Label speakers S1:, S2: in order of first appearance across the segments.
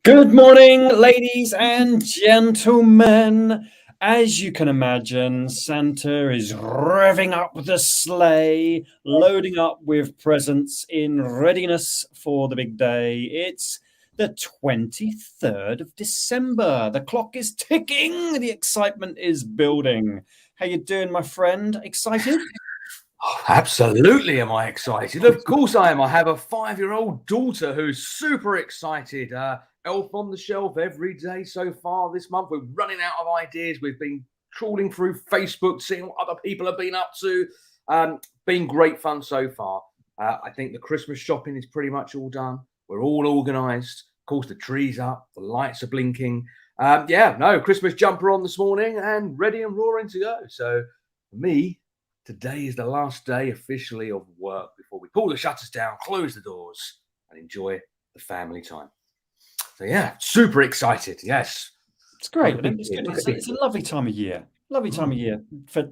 S1: Good morning, ladies and gentlemen. As you can imagine, Santa is revving up the sleigh, loading up with presents in readiness for the big day. It's the 23rd of December. The clock is ticking. The excitement is building. How you doing, my friend? Excited?
S2: Oh, absolutely am I excited. Of course I am. I have a 5-year-old daughter who's super excited. Elf on the shelf every day so far this month. We're running out of ideas. We've been trawling through Facebook, seeing what other people have been up to. Been great fun so far. I think the Christmas shopping is pretty much all done. We're all organised. Of course, the tree's up, the lights are blinking. Christmas jumper on this morning and ready and roaring to go. So for me, today is the last day officially of work before we pull the shutters down, close the doors, and enjoy the family time. So yeah, super excited. Yes,
S1: It's great. It's good. It's a lovely time of year. Lovely time of year for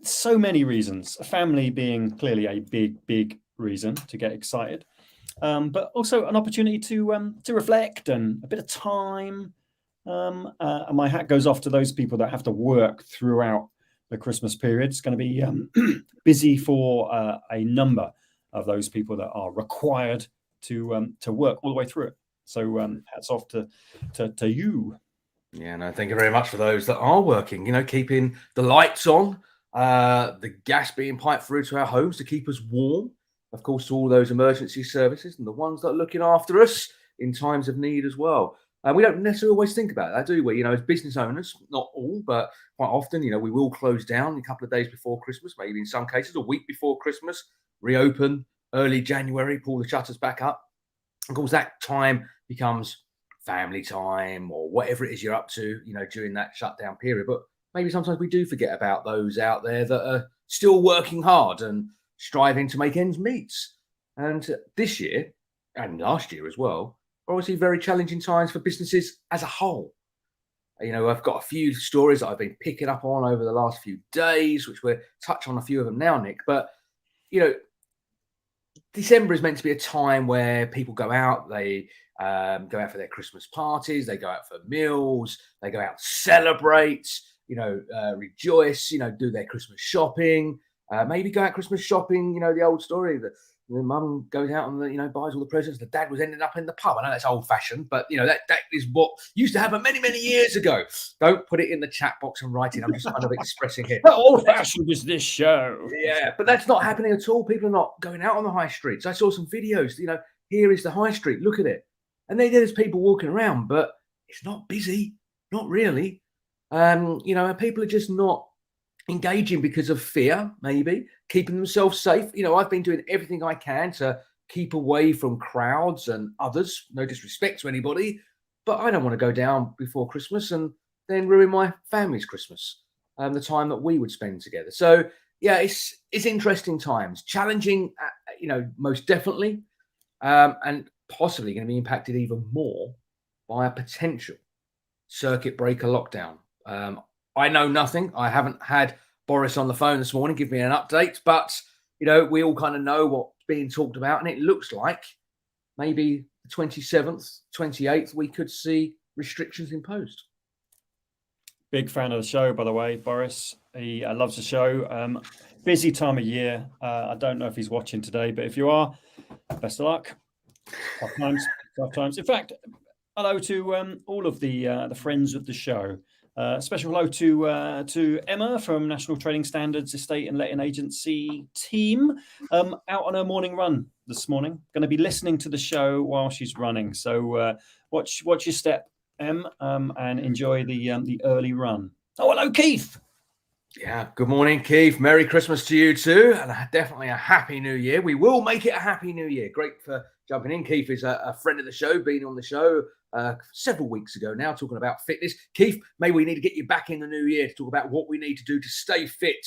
S1: so many reasons. A family being clearly a big reason to get excited, but also an opportunity to reflect and a bit of time. And my hat goes off to those people that have to work throughout the Christmas period. It's going to be busy for a number of those people that are required to work all the way through it. So hats off to you.
S2: Yeah, no, thank you very much for those that are working, keeping the lights on, the gas being piped through to our homes to keep us warm. Of course, to all those emergency services and the ones that are looking after us in times of need as well. We don't necessarily always think about that, do we? As business owners, not all, but quite often, we will close down a couple of days before Christmas, maybe in some cases a week before Christmas, reopen early January, pull the shutters back up. Of course, that time becomes family time or whatever it is you're up to, during that shutdown period. But maybe sometimes we do forget about those out there that are still working hard and striving to make ends meet. And this year, and last year as well, obviously very challenging times for businesses as a whole. I've got a few stories that I've been picking up on over the last few days, which we'll touch on a few of them now, Nick. But, December is meant to be a time where people go out, they go out for their Christmas parties, they go out for meals, they go out to celebrate, rejoice, do their Christmas shopping, maybe go out Christmas shopping, the old story that the mum goes out and buys all the presents. The dad was ending up in the pub. I know that's old fashioned, but that is what used to happen many years ago. Don't put it in the chat box and write it. I'm just kind of expressing it.
S1: How old fashioned is this show?
S2: Yeah, but that's not happening at all. People are not going out on the high streets. I saw some videos. Here is the high street. Look at it, and there's people walking around, but it's not busy. Not really. And people are just not engaging because of fear, maybe keeping themselves safe. I've been doing everything I can to keep away from crowds and others. No disrespect to anybody, but I don't want to go down before Christmas and then ruin my family's Christmas and the time that we would spend together. So yeah, it's interesting times, challenging, most definitely, and possibly going to be impacted even more by a potential circuit breaker lockdown. I know nothing. I haven't had Boris on the phone this morning give me an update, but we all kind of know what's being talked about, and it looks like maybe the 27th, 28th, we could see restrictions imposed.
S1: Big fan of the show, by the way, Boris. He loves the show. Busy time of year. I don't know if he's watching today, but if you are, best of luck. Tough times. In fact, hello to all of the friends of the show. Special hello to Emma from National Trading Standards Estate and Letting Agency team, out on her morning run this morning. Going to be listening to the show while she's running. So watch your step, Em, and enjoy the early run. Oh, hello, Keith.
S2: Yeah, good morning, Keith. Merry Christmas to you too, and definitely a Happy New Year. We will make it a Happy New Year. Great for jumping in. Keith is a friend of the show, been on the show several weeks ago now, talking about fitness. Keith, maybe we need to get you back in the new year to talk about what we need to do to stay fit.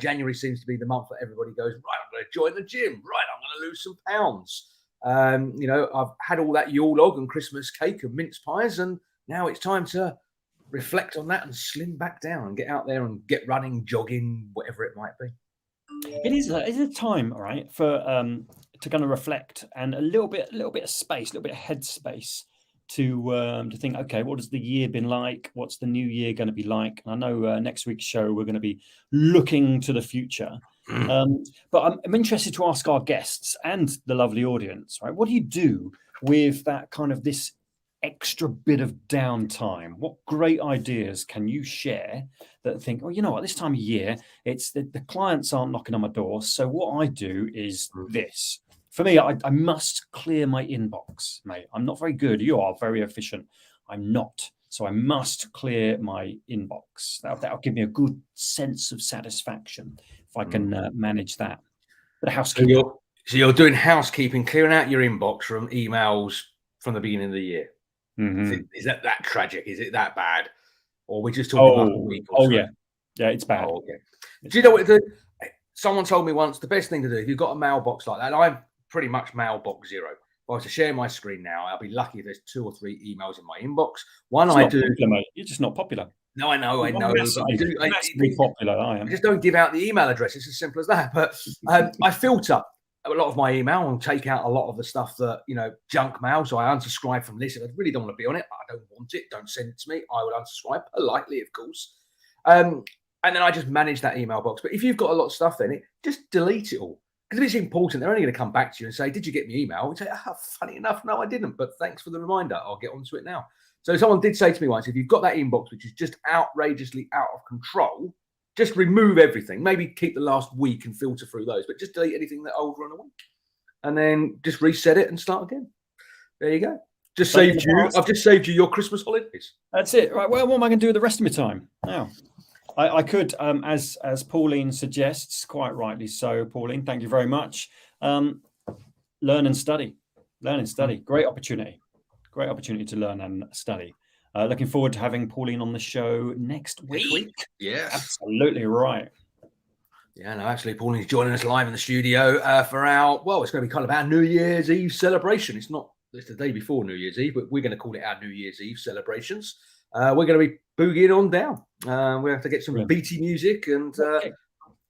S2: January seems to be the month that everybody goes, right, I'm going to join the gym. Right, I'm going to lose some pounds. I've had all that Yule log and Christmas cake and mince pies, and now it's time to reflect on that and slim back down and get out there and get running, jogging, whatever it might be.
S1: It is a time, all right, for to kind of reflect and a little bit of space, a little bit of headspace to think, okay, what has the year been like? What's the new year going to be like? And I know next week's show we're going to be looking to the future. But I'm interested to ask our guests and the lovely audience, right? What do you do with that kind of this extra bit of downtime? What great ideas can you share that think, oh, you know what, this time of year, it's the clients aren't knocking on my door. So what I do is this. For me, I must clear my inbox, mate. I'm not very good. You are very efficient. I'm not. So I must clear my inbox. That'll give me a good sense of satisfaction if I can manage that. But housekeeping.
S2: So you're doing housekeeping, clearing out your inbox from emails from the beginning of the year. Is that tragic? Is it that bad? Or we just talking about a week or so?
S1: Yeah, it's bad.
S2: Oh, okay. Do you know what? Someone told me once the best thing to do if you've got a mailbox like that. I'm pretty much mailbox zero. If I was to share my screen now, I'll be lucky if there's 2 or 3 emails in my inbox. One I do.
S1: Popular, mate. You're just not popular.
S2: No, I know.
S1: Massively popular. I am.
S2: I just don't give out the email address. It's as simple as that. But I filter a lot of my email and take out a lot of the stuff that, junk mail. So I unsubscribe from this. If I really don't want to be on it, I don't want it. Don't send it to me. I would unsubscribe politely, of course. And then I just manage that email box. But if you've got a lot of stuff in it, just delete it all. Because if it's important, they're only going to come back to you and say, did you get my email? And say, funny enough, no, I didn't. But thanks for the reminder. I'll get onto it now. So someone did say to me once, if you've got that inbox, which is just outrageously out of control, just remove everything. Maybe keep the last week and filter through those, but just delete anything that older on a week. And then just reset it and start again. There you go. I've just saved you your Christmas holidays.
S1: That's it. Right. Well, what am I going to do with the rest of my time now? I could, as Pauline suggests, quite rightly so, Pauline, thank you very much. Learn and study. Great opportunity to learn and study. Looking forward to having Pauline on the show next week.
S2: Yes.
S1: Absolutely right.
S2: Yeah, no, actually, Pauline's joining us live in the studio for it's going to be kind of our New Year's Eve celebration. It's the day before New Year's Eve, but we're going to call it our New Year's Eve celebrations. We're going to be boogieing on down. We have to get some beaty music and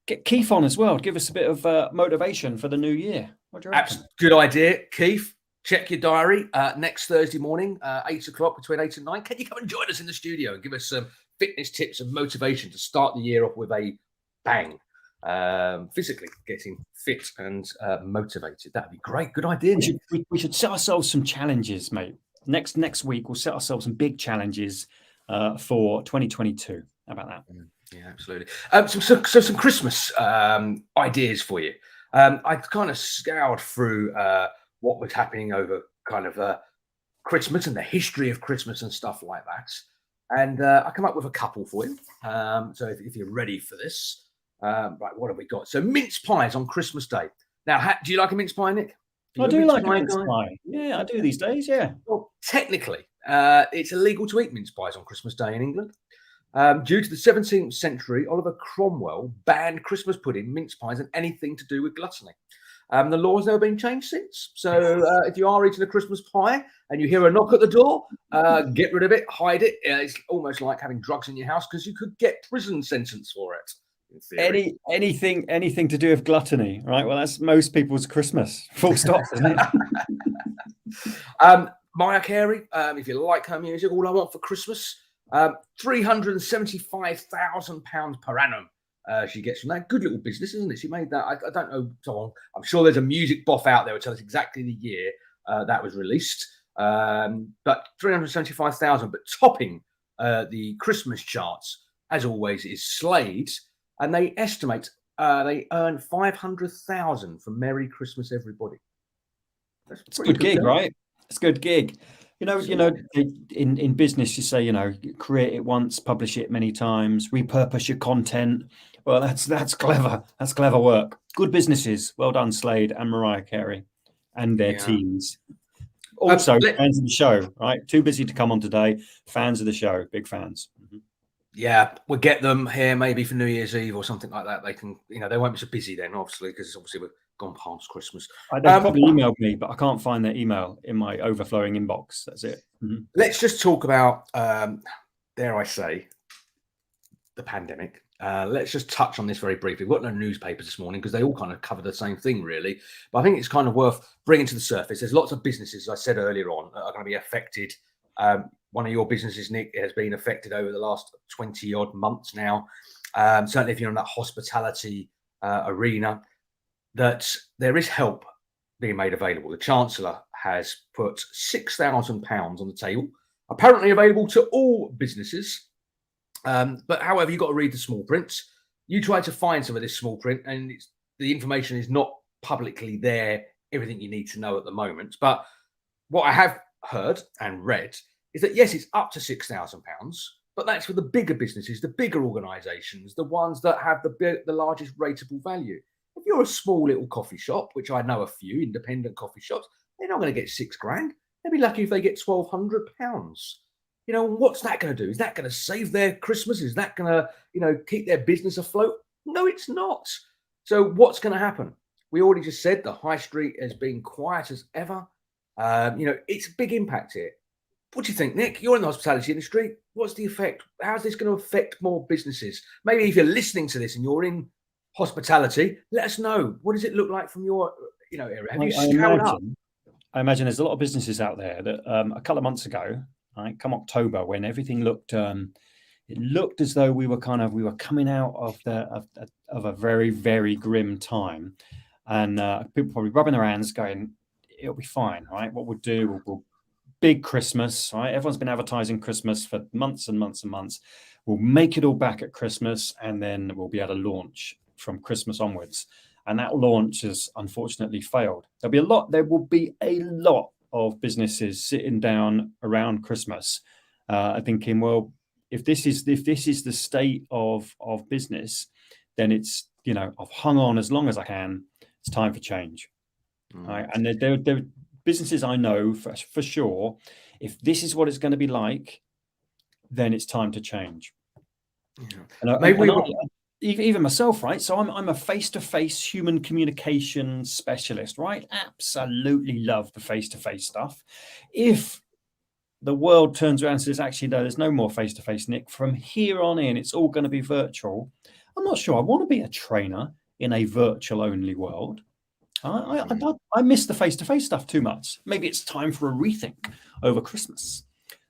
S1: get Keith on as well. Give us a bit of motivation for the new year. What do you reckon?
S2: Good idea, Keith. Check your diary. Next Thursday morning, 8 o'clock, between 8 and 9. Can you come and join us in the studio and give us some fitness tips and motivation to start the year off with a bang? Physically getting fit and motivated. That'd be great. Good idea.
S1: We should set ourselves some challenges, mate. Next week, we'll set ourselves some big challenges for 2022. How about that?
S2: Yeah, absolutely. Some Christmas ideas for you. I kind of scoured through what was happening over kind of Christmas and the history of Christmas and stuff like that. And I come up with a couple for you. So if you're ready for this, right, what have we got? So mince pies on Christmas Day. Now, do you like a mince pie, Nick?
S1: I do like a mince pie. Yeah, I do these days, yeah.
S2: Well, technically, it's illegal to eat mince pies on Christmas Day in England. Due to the 17th century, Oliver Cromwell banned Christmas pudding, mince pies, and anything to do with gluttony. The law has never been changed since. So if you are eating a Christmas pie and you hear a knock at the door, get rid of it, hide it. It's almost like having drugs in your house because you could get prison sentence for it.
S1: Anything to do with gluttony, right? Well, that's most people's Christmas. Full stop, isn't it?
S2: Mariah Carey, if you like her music, All I Want for Christmas, £375,000 per annum. She gets from that. Good little business, isn't it? She made that. I don't know. I'm sure there's a music buff out there who will tell us exactly the year that was released. But 375,000. But topping the Christmas charts, as always, is Slade. And they estimate they earn 500,000 from Merry Christmas, Everybody.
S1: It's a good gig, right? It's a good gig. You know, in business, you say, create it once, publish it many times, repurpose your content. Well, that's clever. That's clever work. Good businesses. Well done, Slade and Mariah Carey and their teams. Also, fans of the show, right? Too busy to come on today. Fans of the show, big fans. Mm-hmm.
S2: Yeah, we'll get them here maybe for New Year's Eve or something like that. They can, they won't be so busy then, obviously, because we're gone past Christmas.
S1: They probably emailed me, but I can't find their email in my overflowing inbox. That's it. Mm-hmm.
S2: Let's just talk about, dare I say, the pandemic. Let's just touch on this very briefly. We've got no newspapers this morning because they all kind of cover the same thing, really. But I think it's kind of worth bringing to the surface. There's lots of businesses, as I said earlier on, that are going to be affected. One of your businesses, Nick, has been affected over the last 20 odd months now. Certainly if you're in that hospitality arena, that there is help being made available. The Chancellor has put £6,000 on the table, apparently available to all businesses. But however, you've got to read the small print. You try to find some of this small print, and the information is not publicly there, everything you need to know at the moment. But what I have heard and read is that, yes, it's up to £6,000, but that's for the bigger businesses, the bigger organisations, the ones that have the largest rateable value. If you're a small little coffee shop, which I know a few independent coffee shops, they're not going to get £6,000. They'll be lucky if they get £1,200. You know, what's that going to do? Is that going to save their Christmas? Is that going to, keep their business afloat? No, it's not. So what's going to happen? We already just said the high street has been quiet as ever. It's a big impact here. What do you think, Nick? You're in the hospitality industry. What's the effect? How's this going to affect more businesses? Maybe if you're listening to this and you're in hospitality, let us know. What does it look like from your, area? Have you scaled up?
S1: I imagine there's a lot of businesses out there that a couple of months ago, right, come October, when everything looked, it looked as though we were coming out of a very, very grim time, and people probably rubbing their hands, going, "It'll be fine, right? What we'll do, we'll big Christmas, right? Everyone's been advertising Christmas for months and months and months. We'll make it all back at Christmas, and then we'll be able to launch from Christmas onwards." And that launch has unfortunately failed. There will be a lot of businesses sitting down around Christmas, thinking, well, if this is the state of business, then it's, I've hung on as long as I can. It's time for change. Right? And there are businesses I know for sure. If this is what it's going to be like, then it's time to change. Yeah. Even myself, right? So I'm a face-to-face human communication specialist, right? Absolutely love the face-to-face stuff. If the world turns around and says, actually, no, there's no more face-to-face, Nick, from here on in, it's all going to be virtual, I'm not sure I want to be a trainer in a virtual-only world. I miss the face-to-face stuff too much. Maybe it's time for a rethink over Christmas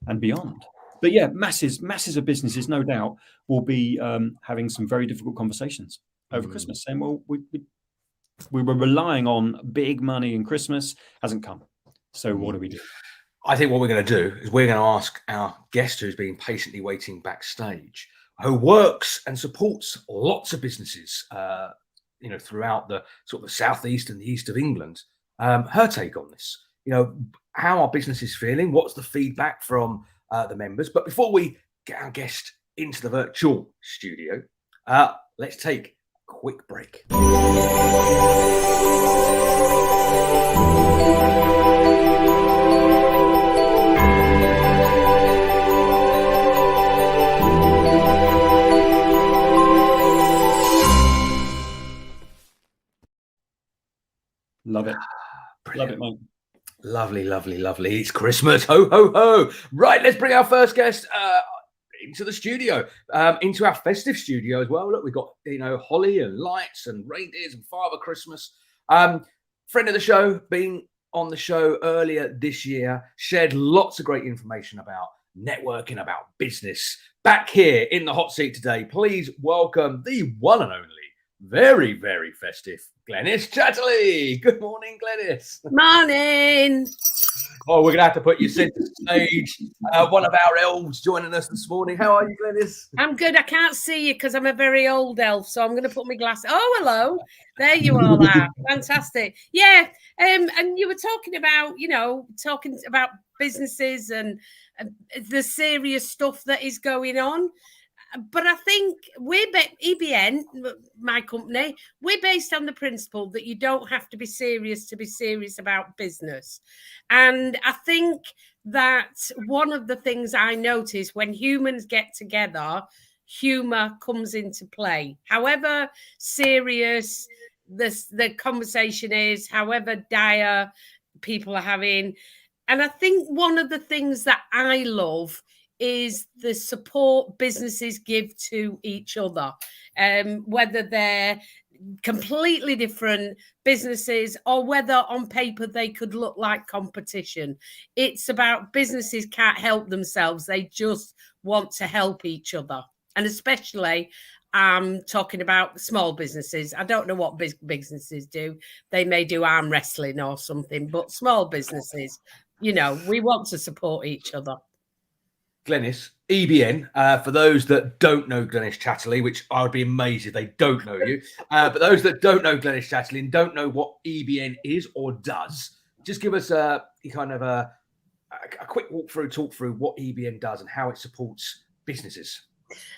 S1: and beyond. But yeah, masses of businesses, no doubt, will be having some very difficult conversations over Christmas, saying, well, we were relying on big money in Christmas, hasn't come. So what do we do?
S2: I think what we're going to do is we're going to ask our guest, who's been patiently waiting backstage, who works and supports lots of businesses, throughout the sort of the southeast and the east of England, her take on this. How are businesses feeling? What's the feedback from the members? But before we get our guest into the virtual studio, let's take a quick break.
S1: Love it.
S2: Brilliant.
S1: Love it, mate.
S2: Lovely, lovely, lovely. It's Christmas. Ho, ho, ho. Right, let's bring our first guest into the studio, into our festive studio as well. Look, we've got, holly and lights and reindeers and Father Christmas. Friend of the show, being on the show earlier this year, shared lots of great information about networking, about business. Back here in the hot seat today, please welcome the one and only, very, very festive, Glenys Chatterley. Good morning, Glenys.
S3: Morning.
S2: Oh, we're going to have to put you center stage. One of our elves joining us this morning. How are you, Glenys?
S3: I'm good. I can't see you because I'm a very old elf, so I'm going to put my glasses. Oh, hello. There you all are. Fantastic. Yeah. And you were talking about, businesses and the serious stuff that is going on. But I think EBN, my company, we're based on the principle that you don't have to be serious about business. And I think that one of the things I notice when humans get together, humor comes into play. However serious the conversation is, however dire people are having. And I think one of the things that I love is the support businesses give to each other, whether they're completely different businesses or whether on paper they could look like competition. It's about businesses can't help themselves. They just want to help each other. And especially talking about small businesses. I don't know what big businesses do. They may do arm wrestling or something, but small businesses, you know, we want to support each other.
S2: Glenys, EBN, for those that don't know Glenys Chatterley, which I would be amazed if they don't know you, but those that don't know Glenys Chatterley and don't know what EBN is or does, just give us a kind of a quick talk through what EBN does and how it supports businesses.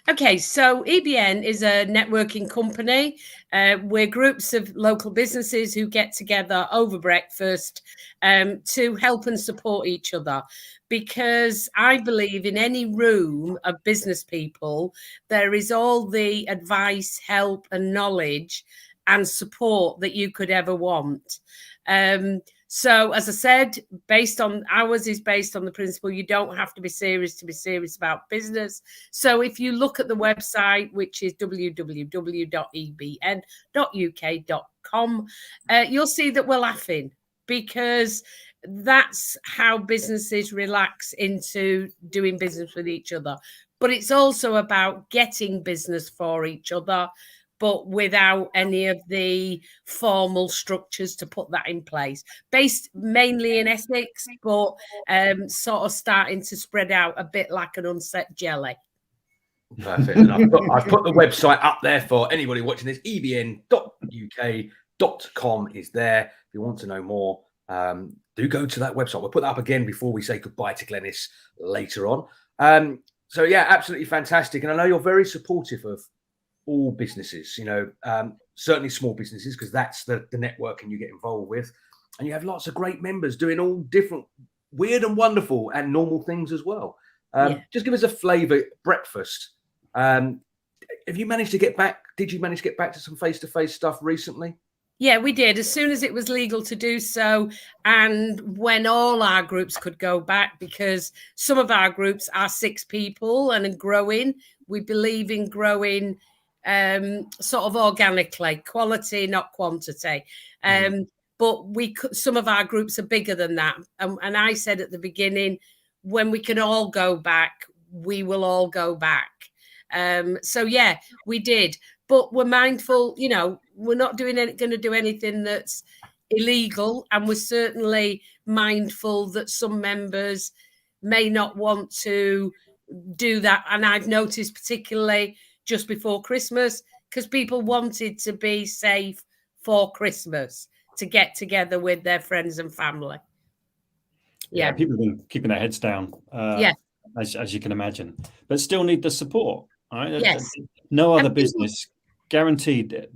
S3: Okay, so EBN is a networking company. We're groups of local businesses who get together over breakfast to help and support each other. Because I believe in any room of business people, there is all the advice, help and knowledge and support that you could ever want. So as I said, ours is based on the principle you don't have to be serious about business. So if you look at the website, which is www.ebn.uk.com, you'll see that we're laughing, because that's how businesses relax into doing business with each other. But it's also about getting business for each other, but without any of the formal structures to put that in place. Based mainly in Essex, but sort of starting to spread out a bit like an unset jelly.
S2: Perfect. And I've put the website up there for anybody watching this. ebn.uk.com is there. If you want to know more, do go to that website. We'll put that up again before we say goodbye to Glenys later on. So yeah, absolutely fantastic. And I know you're very supportive of all businesses, you know, certainly small businesses, because that's the networking you get involved with. And you have lots of great members doing all different weird and wonderful and normal things as well. Just give us a flavour. Breakfast. Have you managed to get back? Did you manage to get back to some face-to-face stuff recently?
S3: Yeah, we did, as soon as it was legal to do so, and when all our groups could go back, because some of our groups are 6 people and growing. We believe in growing sort of organically, quality, not quantity. But some of our groups are bigger than that. And I said at the beginning, when we can all go back, we will all go back. So yeah, we did. But we're mindful, you know, we're not going to do anything that's illegal. And we're certainly mindful that some members may not want to do that. And I've noticed particularly just before Christmas, because people wanted to be safe for Christmas, to get together with their friends and family.
S1: Yeah, people have been keeping their heads down, as you can imagine, but still need the support. Right?
S3: Yes.
S1: No other business, guaranteed,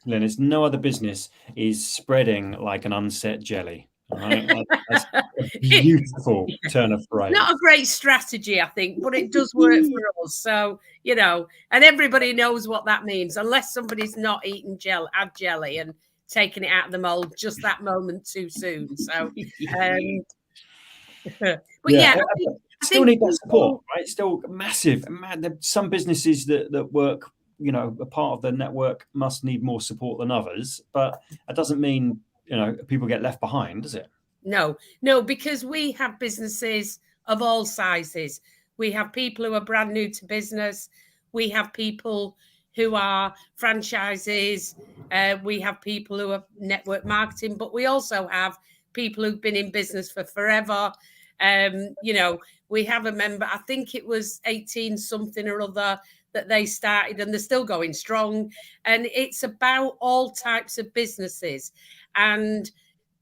S1: Glenys, no other business is spreading like an unset jelly. Right? That's a beautiful turn of phrase.
S3: Not a great strategy, I think, but it does work for us. So, you know, and everybody knows what that means, unless somebody's not eating jelly and taking it out of the mold just that moment too soon. So, but yeah, I
S1: still need that support, right? Still massive. Some businesses that work, you know, a part of the network must need more support than others, but that doesn't mean, you know, people get left behind, does it?
S3: No, because we have businesses of all sizes. We have people who are brand new to business. We have people who are franchises. We have people who are network marketing, but we also have people who've been in business for forever. You know, we have a member, I think it was 18 something or other that they started, and they're still going strong. And it's about all types of businesses. And,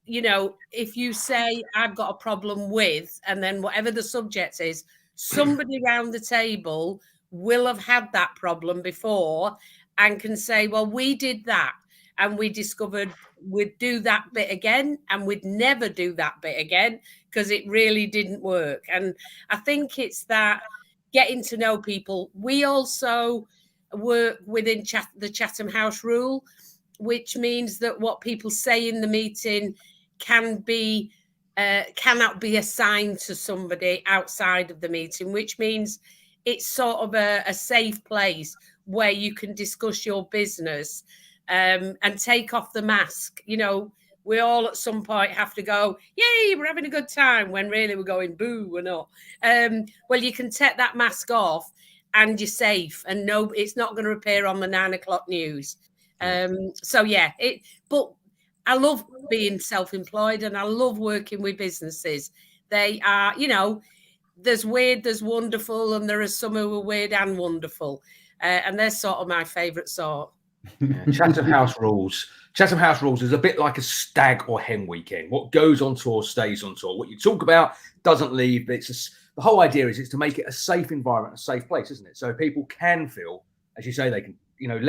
S3: you know, if you say, I've got a problem with, and then whatever the subject is, somebody around the table will have had that problem before and can say, well, we did that and we discovered we'd do that bit again and we'd never do that bit again because it really didn't work. And I think it's that getting to know people. We also work within the Chatham House rule, which means that what people say in the meeting can be cannot be assigned to somebody outside of the meeting, which means it's sort of a safe place where you can discuss your business and take off the mask. You know, we all at some point have to go, yay, we're having a good time, when really we're going, boo, we're not. Well, you can take that mask off and you're safe, and no, it's not going to appear on the 9 o'clock news. So yeah, but I love being self-employed and I love working with businesses. They are, you know, there's weird, there's wonderful, and there are some who are weird and wonderful. And they're sort of my favourite sort.
S2: Yeah. Chatham House Rules. Chatham House Rules is a bit like a stag or hen weekend. What goes on tour stays on tour. What you talk about doesn't leave. The whole idea is to make it a safe environment, a safe place, isn't it? So people can feel, as you say, they can, you know,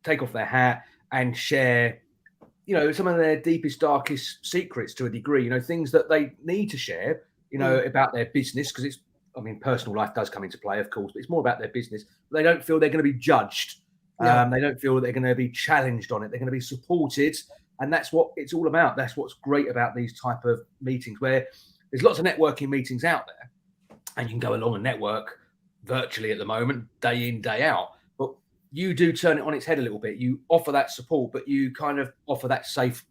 S2: take off their hat and share, you know, some of their deepest, darkest secrets to a degree, you know, things that they need to share, you know, about their business, because I mean, personal life does come into play, of course, but it's more about their business. They don't feel they're going to be judged. No. They don't feel they're going to be challenged on it. They're going to be supported. And that's what it's all about. That's what's great about these type of meetings, where there's lots of networking meetings out there and you can go along and network virtually at the moment, day in, day out. But you do turn it on its head a little bit. You offer that support, but you kind of offer that safe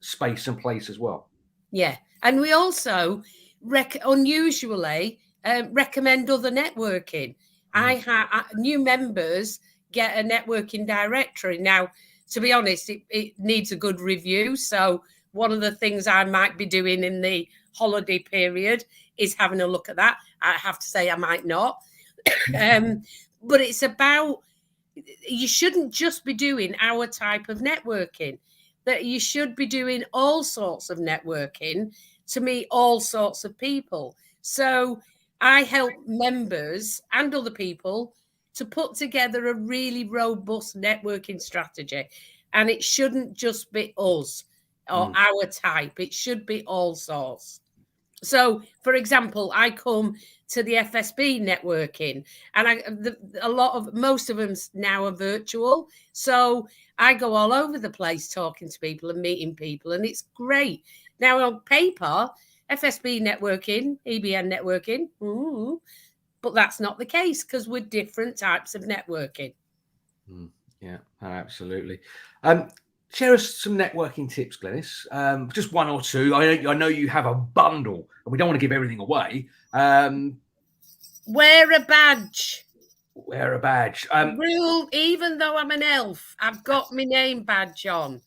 S2: space and place as well. Yeah.
S3: And we also unusually recommend other networking. I have new members get a networking directory. Now, to be honest, it needs a good review. So one of the things I might be doing in the holiday period is having a look at that. I have to say I might not. But it's about, you shouldn't just be doing our type of networking, that you should be doing all sorts of networking to meet all sorts of people. So I help members and other people to put together a really robust networking strategy. And it shouldn't just be us or our type. It should be all sorts. So, for example, I come to the FSB networking, and most of them now are virtual. So I go all over the place talking to people and meeting people, and it's great. Now, on paper, FSB networking, EBN networking, but that's not the case, because we're different types of networking.
S2: Yeah, absolutely. Share us some networking tips, Glenys. Just one or two. I know you have a bundle, and we don't want to give everything away.
S3: Wear a badge.
S2: Wear a badge.
S3: Rule, even though I'm an elf, I've got my name badge on.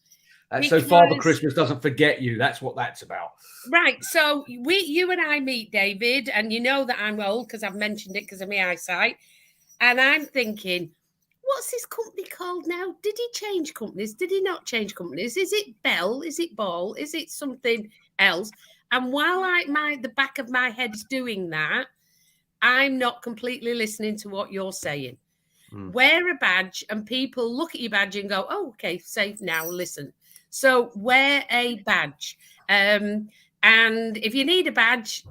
S2: So Father Christmas doesn't forget you. That's what that's about.
S3: Right. So you and I meet, David, and you know that I'm old because I've mentioned it because of my eyesight. And I'm thinking, what's this company called now? Did he change companies? Did he not change companies? Is it Bell? Is it Ball? Is it something else? And while the back of my head's doing that, I'm not completely listening to what you're saying. Wear a badge, and people look at your badge and go, oh, okay, safe now, listen. So wear a badge. And if you need a badge,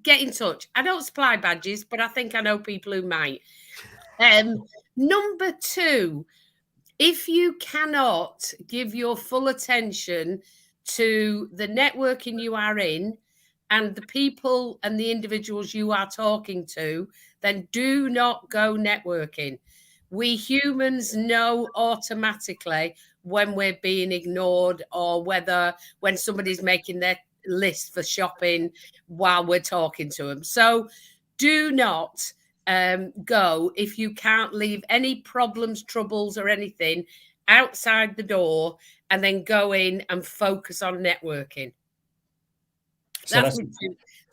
S3: get in touch. I don't supply badges, but I think I know people who might. Number 2, if you cannot give your full attention to the networking you are in and the people and the individuals you are talking to, then do not go networking. We humans know automatically when we're being ignored, or when somebody's making their list for shopping while we're talking to them. So do not go if you can't leave any problems, troubles, or anything outside the door, and then go in and focus on networking. So that's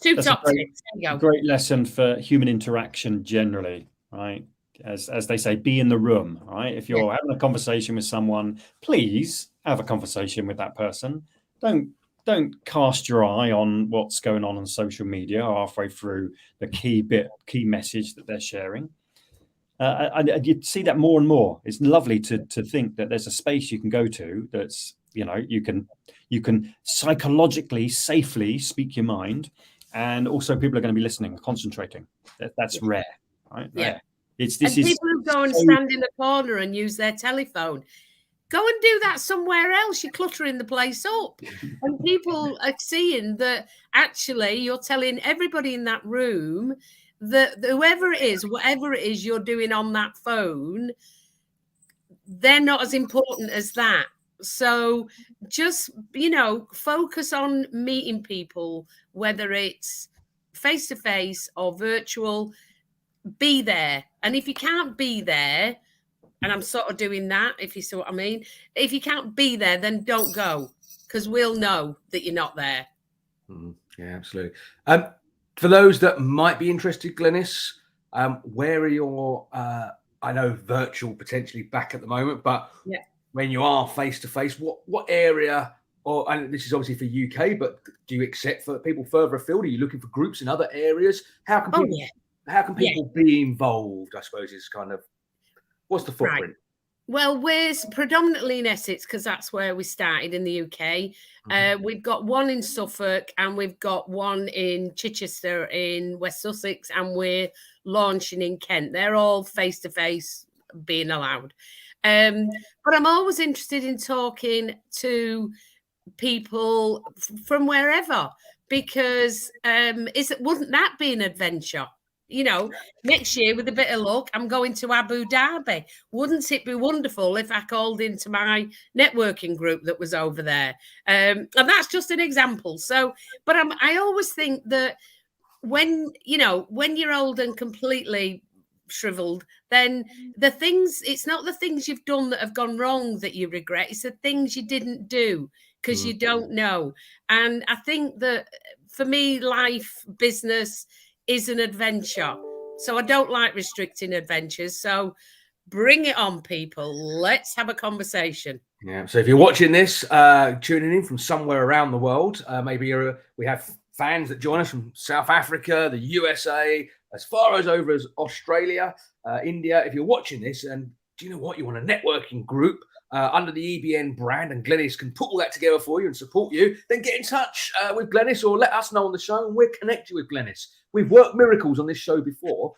S3: two top tips. There you go.
S1: Great lesson for human interaction generally, right? As they say, be in the room, right? If you're having a conversation with someone, please have a conversation with that person. Don't cast your eye on what's going on social media halfway through the key message that they're sharing. And you see that more and more. It's lovely to think that there's a space you can go to that's, you know, you can psychologically safely speak your mind, and also people are going to be listening and concentrating. That's rare, right?
S3: Yeah.
S1: Rare.
S3: People who go and stand in the corner and use their telephone. Go and do that somewhere else. You're cluttering the place up. And people are seeing that actually you're telling everybody in that room that whoever it is, whatever it is you're doing on that phone, they're not as important as that. So just, focus on meeting people, whether it's face-to-face or virtual, be there. And if you can't be there, and I'm sort of doing that, if you see what I mean. If you can't be there, then don't go, because we'll know that you're not there.
S2: Yeah, absolutely. For those that might be interested, Glenys, where are your, I know virtual potentially back at the moment, but when you are face-to-face, what area, and this is obviously for UK, but do you accept for people further afield? Are you looking for groups in other areas? How can people, be involved, I suppose, is kind of, what's the footprint?
S3: Right. Well, we're predominantly in Essex because that's where we started in the UK. We've got one in Suffolk and we've got one in Chichester in West Sussex, and we're launching in Kent. They're all face-to-face being allowed. But I'm always interested in talking to people from wherever, because wouldn't that be an adventure? Next year, with a bit of luck, I'm going to Abu Dhabi. Wouldn't it be wonderful if I called into my networking group that was over there? And that's just an example. So, but I always think that when you're old and completely shriveled, then it's not the things you've done that have gone wrong that you regret. It's the things you didn't do because you don't know. And I think that for me, life, business is an adventure. So I don't like restricting adventures. So bring it on, people. Let's have a conversation.
S2: Yeah. So if you're watching this, tuning in from somewhere around the world, maybe we have fans that join us from South Africa, the USA, as far as over as Australia, India. If you're watching this, and do you know what? You want a networking group under the EBN brand, and Glenys can put all that together for you and support you, then get in touch with Glenys or let us know on the show and we'll connect you with Glenys. We've worked miracles on this show before.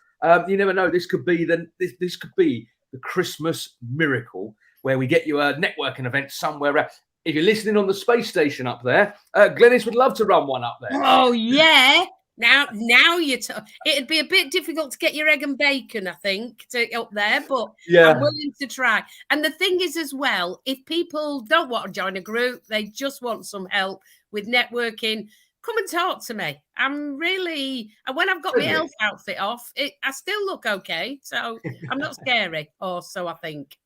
S2: You never know. This could be this could be the Christmas miracle where we get you a networking event somewhere. If you're listening on the space station up there, Glenys would love to run one up there.
S3: Oh yeah. Now it'd be a bit difficult to get your egg and bacon, I think, up there, but I'm willing to try. And the thing is as well, if people don't want to join a group, they just want some help with networking, come and talk to me. I'm really, and when I've got my elf outfit off, I still look okay. So I'm not scary, or so I think.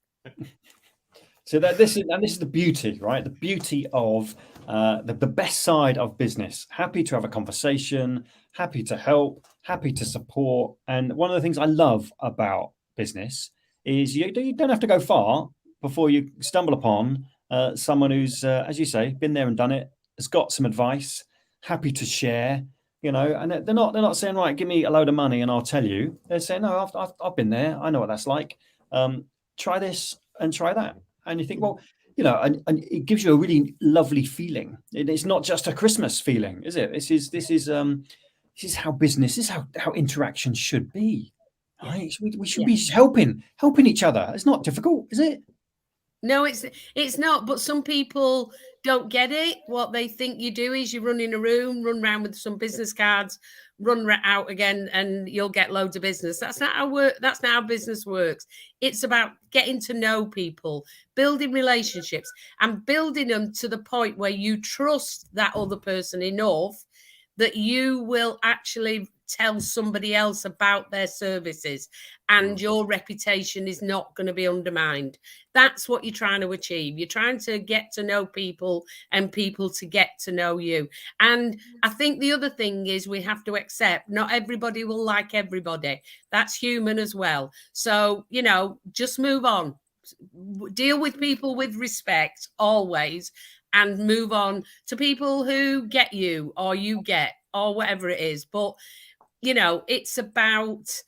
S1: So this is the beauty, right? The beauty of the best side of business. Happy to have a conversation, happy to help, happy to support. And one of the things I love about business is you don't have to go far before you stumble upon someone who's, as you say, been there and done it, has got some advice, happy to share. And they're not saying, right, give me a load of money and I'll tell you. They're saying, no, I've been there. I know what that's like. Try this and try that. And you think, well, and it gives you a really lovely feeling. It's not just a Christmas feeling, is it? This is how business, this is how interaction should be. Right? We should be helping each other. It's not difficult, is it?
S3: No, it's not. But some people don't get it. What they think you do is you run in a room, run around with some business cards, run out again, and you'll get loads of business. That's not how business works. It's about getting to know people, building relationships, and building them to the point where you trust that other person enough that you will actually tell somebody else about their services, and your reputation is not going to be undermined. That's what you're trying to achieve. You're trying to get to know people and people to get to know you. And I think the other thing is we have to accept not everybody will like everybody. That's human as well. So, just move on. Deal with people with respect always, and move on to people who get you or you get or whatever it is. But it's about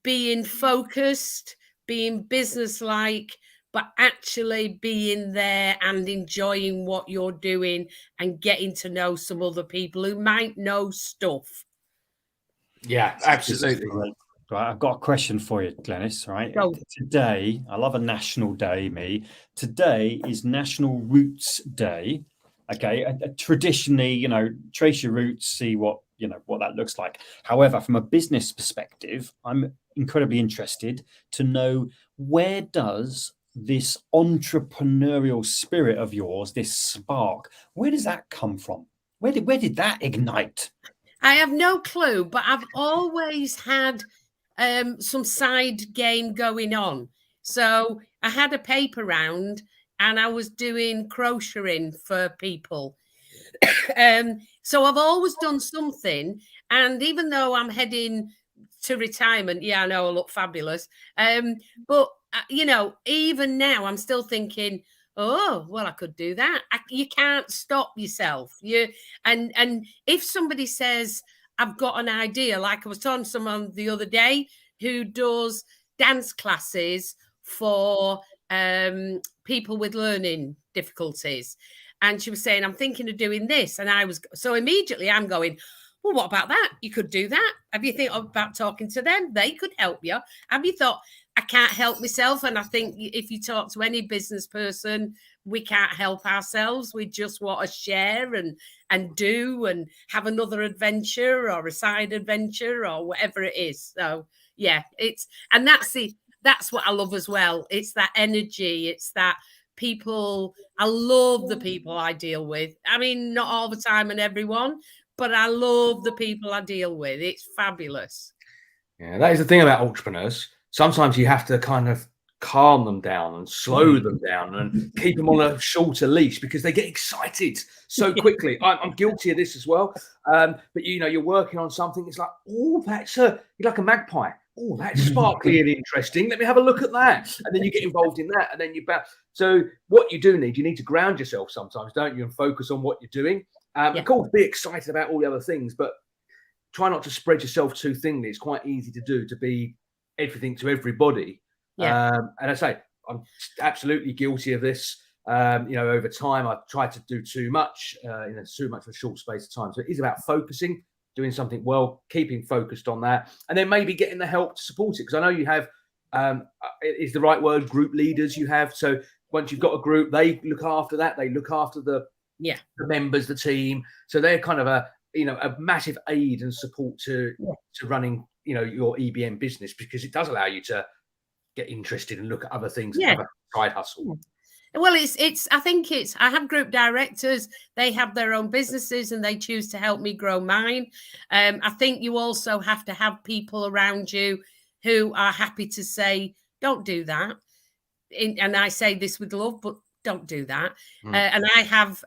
S3: being focused, being businesslike, but actually being there and enjoying what you're doing and getting to know some other people who might know stuff.
S2: Yeah, absolutely.
S1: Right, I've got a question for you, Glenys. Right,
S3: Go.
S1: today, I love a national day. Today is National Roots Day. Okay, traditionally, trace your roots, see what that looks like. However, from a business perspective, I'm incredibly interested to know, where does this entrepreneurial spirit of yours, this spark, where does that come from? Where did that ignite?
S3: I have no clue, but I've always had some side game going on. So I had a paper round and I was doing crocheting for people. So I've always done something. And even though I'm heading to retirement, yeah, I know I look fabulous. But even now I'm still thinking, oh, well, I could do that. You can't stop yourself. And if somebody says, I've got an idea, like I was talking to someone the other day who does dance classes for people with learning difficulties. And she was saying, I'm thinking of doing this. And so immediately I'm going, well, what about that? You could do that. Have you thought about talking to them? They could help you. Have you thought, I can't help myself? And I think if you talk to any business person, we can't help ourselves. We just want to share and do and have another adventure or a side adventure or whatever it is. So yeah, that's what I love as well. It's that energy. It's that people. I love the people I deal with. I mean, not all the time and everyone, but I love the people I deal with. It's fabulous.
S2: Yeah, that is the thing about entrepreneurs. Sometimes you have to kind of calm them down and slow them down and keep them on a shorter leash because they get excited so quickly. I'm guilty of this as well. But you're working on something. It's like, oh, you're like a magpie. Oh, that's sparkly and interesting. Let me have a look at that. And then you get involved in that, and then you bounce. So what you need to ground yourself sometimes, don't you, and focus on what you're doing. Of course, be excited about all the other things, but try not to spread yourself too thinly. It's quite easy to do, to be everything to everybody. And I say, I'm absolutely guilty of this. Over time, I've tried to do too much, too much for a short space of time. So it is about focusing, doing something well, keeping focused on that, and then maybe getting the help to support it. Because I know you have, is the right word, group leaders you have. So once you've got a group, they look after that. They look after the members, the team. So they're kind of a massive aid and support to running, your EBM business, because it does allow you to get interested and look at other things and have a side hustle.
S3: Well, I have group directors. They have their own businesses and they choose to help me grow mine. I think you also have to have people around you who are happy to say, don't do that. And I say this with love, but don't do that. And I have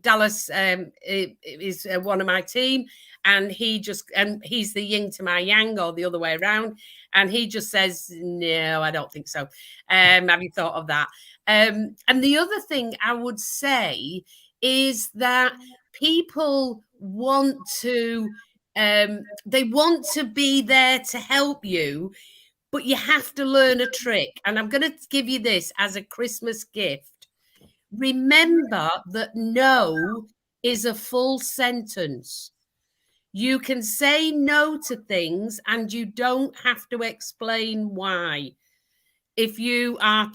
S3: Dallas is one of my team, and he's the yin to my yang, or the other way around. And he just says, no, I don't think so. Have you thought of that? And the other thing I would say is that people want to, they want to be there to help you, but you have to learn a trick. And I'm going to give you this as a Christmas gift. Remember that no is a full sentence. You can say no to things and you don't have to explain why. If you are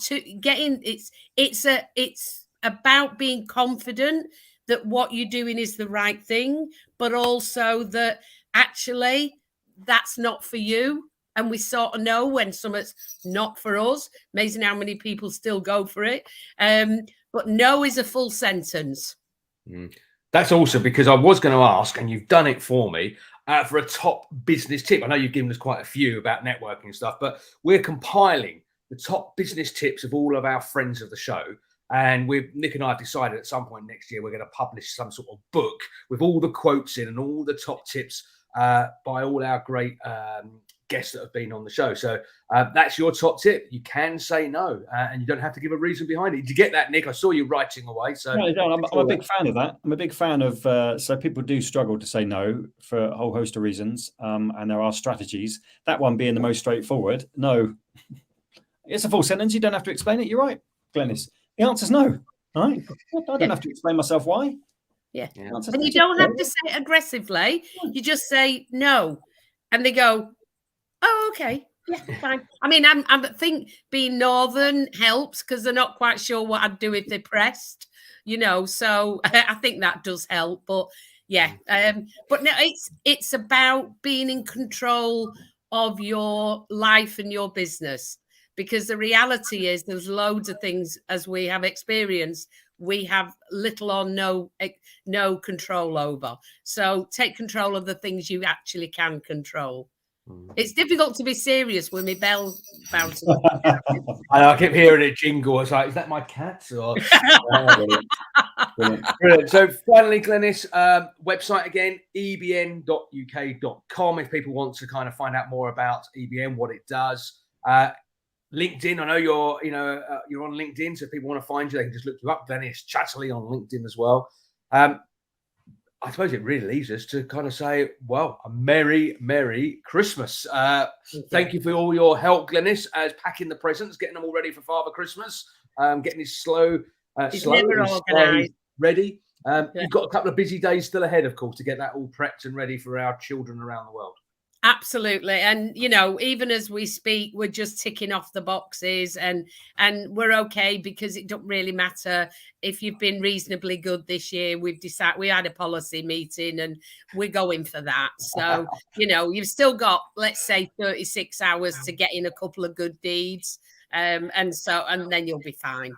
S3: it's about being confident that what you're doing is the right thing, but also that actually that's not for you. And we sort of know when something's not for us. Amazing how many people still go for it. But no is a full sentence.
S2: That's awesome, because I was going to ask, and you've done it for me, for a top business tip. I know you've given us quite a few about networking and stuff, but we're compiling the top business tips of all of our friends of the show. And Nick and I have decided at some point next year, we're going to publish some sort of book with all the quotes in and all the top tips by all our great guests that have been on the show. So that's your top tip. You can say no, and you don't have to give a reason behind it. Did you get that, Nick? I saw you writing away. So
S1: no, I'm a big fan of that. I'm a big fan of so people do struggle to say no for a whole host of reasons, and there are strategies. That one being the most straightforward. No, it's a full sentence. You don't have to explain it. You're right, Glenys. The answer's no. All right, I don't have to explain myself why.
S3: Yeah. And you don't have to say it aggressively. You just say no, and they go, Oh, okay. Yeah, fine. I mean, I think being northern helps because they're not quite sure what I'd do if they pressed, so I think that does help. But yeah, but no, it's about being in control of your life and your business, because the reality is there's loads of things, as we have experienced, we have little or no control over. So take control of the things you actually can control. It's difficult to be serious with my bell bouncing.
S2: I kept hearing it jingle. I was like, is that my cat? Or... Brilliant. So finally, Glenys, website again, ebn.uk.com. If people want to kind of find out more about EBN, what it does. LinkedIn, I know you're on LinkedIn, so if people want to find you, they can just look you up. Glenys Chatterley on LinkedIn as well. I suppose it really leaves us to kind of say, well, a Merry Christmas. Thank you for all your help, Glenys, as packing the presents, getting them all ready for Father Christmas, getting his slow ready. You've got a couple of busy days still ahead, of course, to get that all prepped and ready for our children around the world.
S3: Absolutely. And, even as we speak, we're just ticking off the boxes and we're okay, because it don't really matter if you've been reasonably good this year. We've decided, we had a policy meeting and we're going for that. So, you've still got, let's say, 36 hours to get in a couple of good deeds. And then you'll be fine.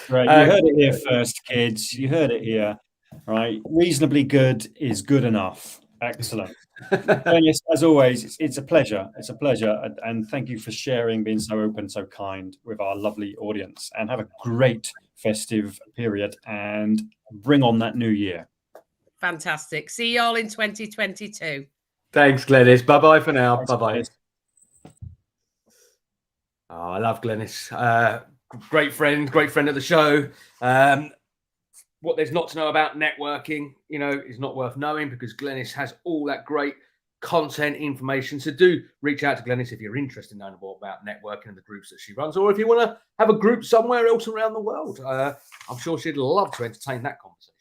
S1: Right. You heard it here first, kids. You heard it here, right? Reasonably good is good enough. Excellent. Glenys, as always, it's a pleasure. It's a pleasure. And thank you for sharing, being so open, so kind with our lovely audience. And have a great festive period and bring on that new year.
S3: Fantastic. See you all in 2022.
S2: Thanks, Glenys. Bye-bye for now.
S1: Thanks,
S2: Bye-bye.
S1: Glenys.
S2: Oh, I love Glenys. Great friend of the show. What there's not to know about networking, is not worth knowing, because Glenys has all that great content information. So do reach out to Glenys if you're interested in knowing more about networking and the groups that she runs, or if you want to have a group somewhere else around the world. I'm sure she'd love to entertain that conversation.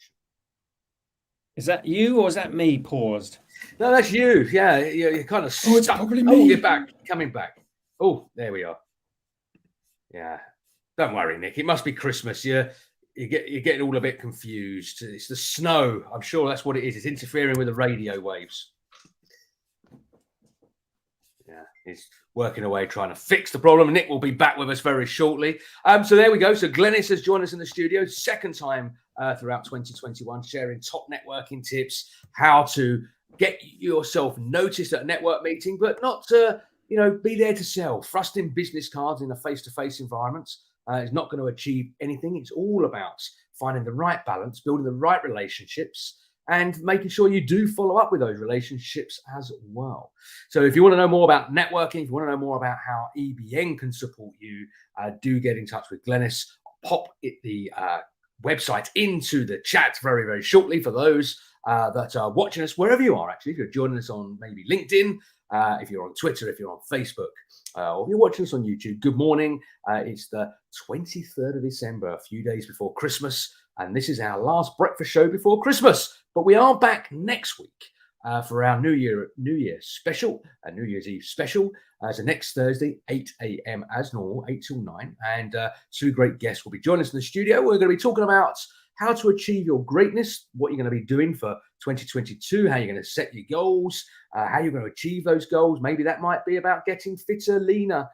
S1: Is that you or is that me paused?
S2: No, that's you. Yeah, you're kind of
S1: it's probably me.
S2: You're back, coming back. Oh, there we are. Yeah, don't worry, Nick. It must be Christmas. You're getting all a bit confused. It's the snow. I'm sure that's what it is. It's interfering with the radio waves. Yeah, he's working away trying to fix the problem. Nick will be back with us very shortly. So there we go. So Glenys has joined us in the studio, second time throughout 2021, sharing top networking tips, how to get yourself noticed at a network meeting, but not to, be there to sell. Thrusting business cards in a face-to-face environment is not going to achieve anything. It's all about finding the right balance, building the right relationships, and making sure you do follow up with those relationships as well. So if you want to know more about networking, if you want to know more about how EBN can support you, do get in touch with Glenys. Pop the website into the chat very, very shortly for those that are watching us wherever you are, actually. If you're joining us on maybe LinkedIn, if you're on Twitter, if you're on Facebook, or if you're watching us on YouTube, good morning. It's the 23rd of December, a few days before Christmas, and this is our last breakfast show before Christmas. But we are back next week for our New Year special, a New Year's Eve special. So next Thursday, 8 a.m. as normal, 8 till 9, and two great guests will be joining us in the studio. We're going to be talking about how to achieve your greatness, what you're going to be doing for 2022, how you're going to set your goals, how you're going to achieve those goals. Maybe that might be about getting fitter, leaner,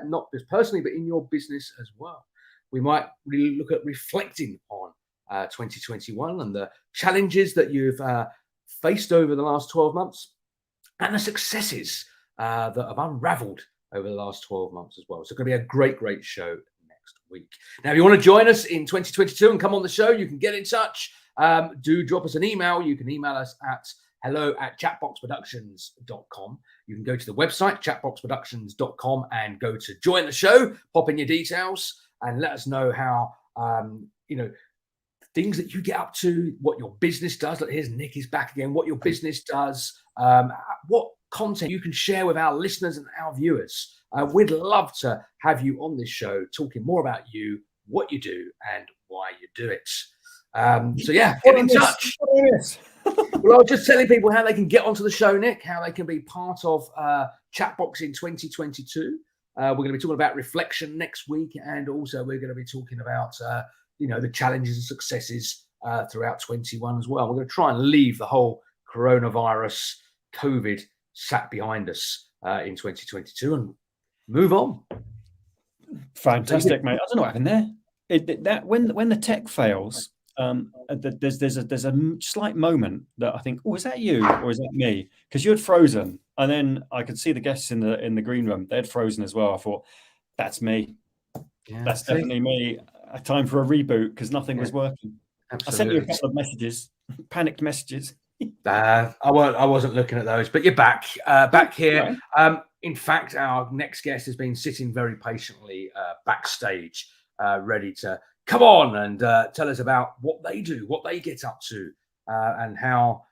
S2: not just personally, but in your business as well. We might really look at reflecting on 2021 and the challenges that you've faced over the last 12 months and the successes that have unraveled over the last 12 months as well. So it's going to be a great, great show next week. Now, if you want to join us in 2022 and come on the show, you can get in touch. Do drop us an email. You can email us at hello@chatboxproductions.com. You can go to the website, chatboxproductions.com, and go to join the show, pop in your details, and let us know how, things that you get up to, what your business does. Look, here's Nick is back again. What your business does, what content you can share with our listeners and our viewers. We'd love to have you on this show talking more about you, what you do, and why you do it. So yeah, get in touch. Well, I was just telling people how they can get onto the show, Nick, how they can be part of Chatbox in 2022. We're going to be talking about reflection next week, and also we're going to be talking about the challenges and successes throughout 21 as well. We're going to try and leave the whole coronavirus, COVID sat behind us in 2022 and move on.
S1: Fantastic, mate. I don't know what happened there. When the tech fails, there's a slight moment that I think, oh, is that you or is that me? Because you had frozen, and then I could see the guests in the green room. They had frozen as well. I thought, that's me. Yeah, that's definitely me. A time for a reboot because nothing was working. Absolutely. I sent you a couple of messages, panicked messages.
S2: I wasn't looking at those, but you're back here. Right. In fact, our next guest has been sitting very patiently backstage, ready to come on and tell us about what they do, what they get up to, and how